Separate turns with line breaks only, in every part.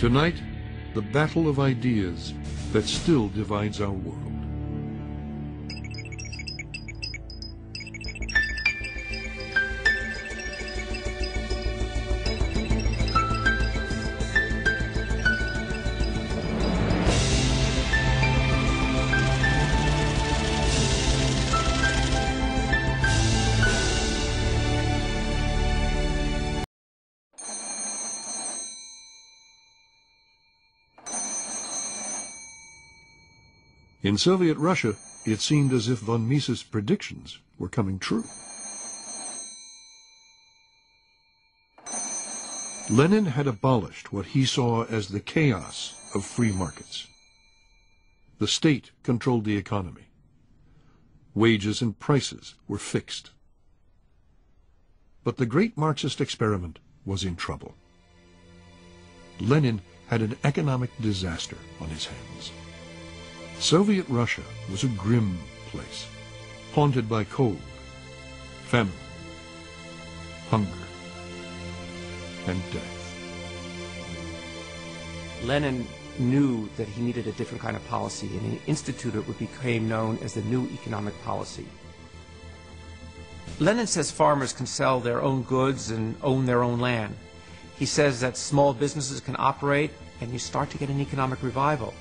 Tonight, the battle of ideas that still divides our world. In Soviet Russia, it seemed as if von Mises' predictions were coming true. Lenin had abolished what he saw as the chaos of free markets. The state controlled the economy. Wages and prices were fixed. But the great Marxist experiment was in trouble. Lenin had an economic disaster on his hands. Soviet Russia was a grim place, haunted by cold, famine, hunger, and death.
Lenin knew that he needed a different kind of policy, and he instituted what became known as the new economic policy. Lenin says farmers can sell their own goods and own their own land. He says that small businesses can operate, and you start to get an economic revival.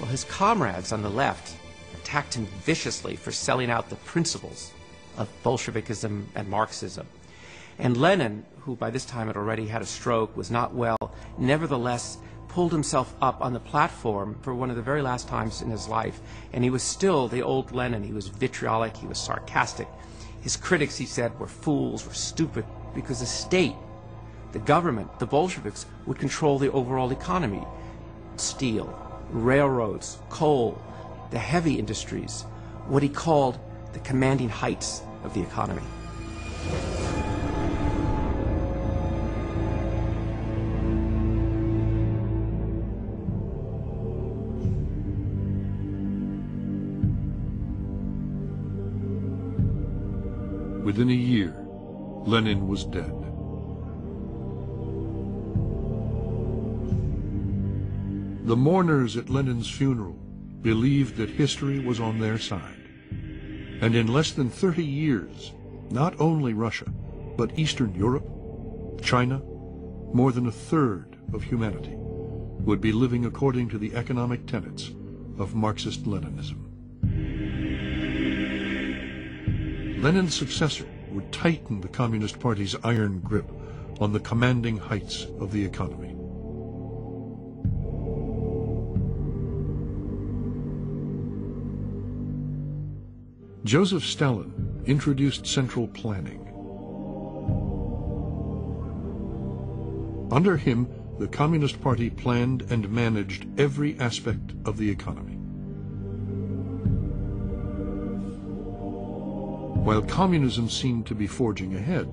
Well, his comrades on the left attacked him viciously for selling out the principles of Bolshevikism and Marxism. And Lenin, who by this time had already had a stroke, was not well, nevertheless pulled himself up on the platform for one of the very last times in his life. And he was still the old Lenin. He was vitriolic, he was sarcastic. His critics, he said, were fools, were stupid, because the state, the government, the Bolsheviks would control the overall economy. Steel, railroads, coal, the heavy industries, what he called the commanding heights of the economy.
Within a year, Lenin was dead. The mourners at Lenin's funeral believed that history was on their side. And in less than 30 years, not only Russia, but Eastern Europe, China, more than a third of humanity would be living according to the economic tenets of Marxist-Leninism. Lenin's successor would tighten the Communist Party's iron grip on the commanding heights of the economy. Joseph Stalin introduced central planning. Under him, the Communist Party planned and managed every aspect of the economy. While communism seemed to be forging ahead,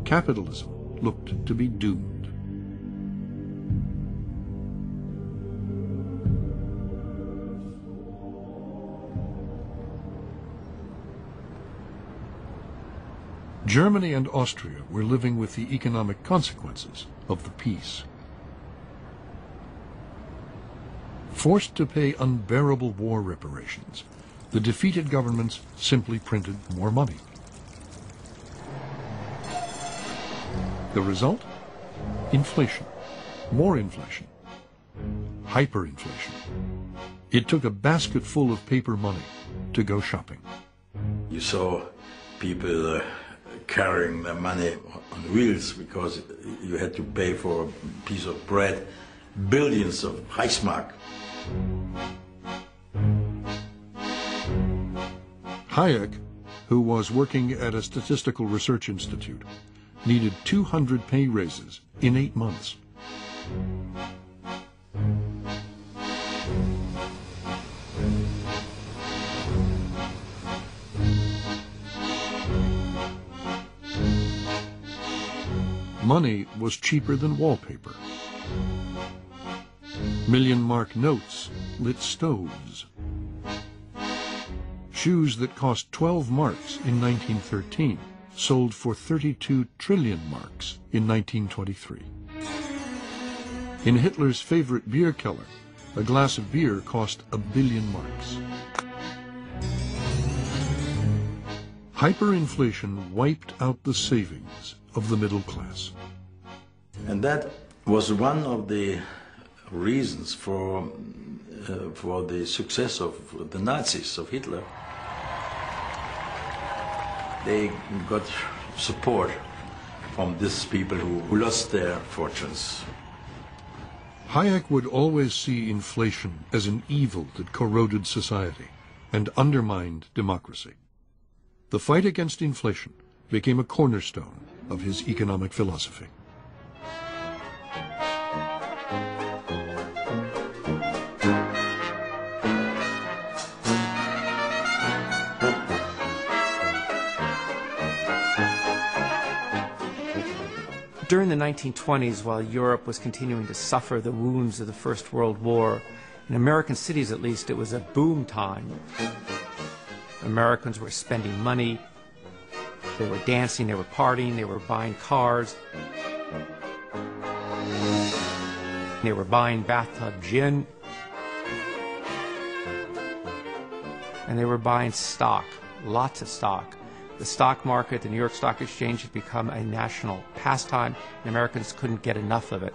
capitalism looked to be doomed. Germany and Austria were living with the economic consequences of the peace. Forced to pay unbearable war reparations, the defeated governments simply printed more money. The result? Inflation, more inflation, hyperinflation. It took a basket full of paper money to go shopping.
You saw people carrying their money on wheels because you had to pay for a piece of bread billions of Reichsmark.
Hayek, who was working at a statistical research institute, needed 200 pay raises in 8 months. Money was cheaper than wallpaper. Million-mark notes lit stoves. Shoes that cost 12 marks in 1913 sold for 32 trillion marks in 1923. In Hitler's favorite beer keller, a glass of beer cost 1 billion marks. Hyperinflation wiped out the savings of the middle class.
And that was one of the reasons for the success of the Nazis, of Hitler. They got support from these people who lost their fortunes.
Hayek would always see inflation as an evil that corroded society and undermined democracy. The fight against inflation became a cornerstone of his economic philosophy.
During the 1920s, while Europe was continuing to suffer the wounds of the First World War, in American cities at least, it was a boom time. Americans were spending money, they were dancing, they were partying, they were buying cars, they were buying bathtub gin, and they were buying stock, lots of stock. The stock market, the New York Stock Exchange, had become a national pastime, and Americans couldn't get enough of it.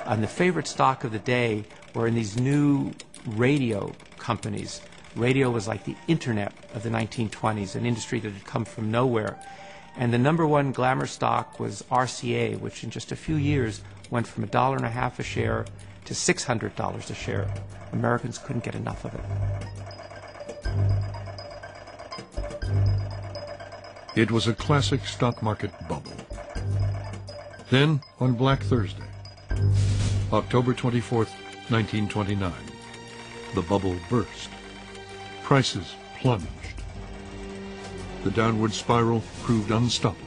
And the favorite stock of the day were in these new radio companies. Radio was like the internet of the 1920s, an industry that had come from nowhere. And the number one glamour stock was RCA, which in just a few years went from $1.50 a share to $600 a share. Americans couldn't get enough of it.
It was a classic stock market bubble. Then, on Black Thursday, October 24th, 1929, the bubble burst. Prices plunged. The downward spiral proved unstoppable.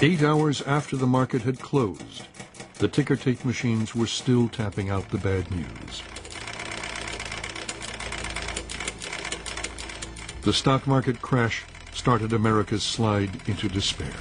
Eight hours after the market had closed, the ticker tape machines were still tapping out the bad news. The stock market crash started America's slide into despair.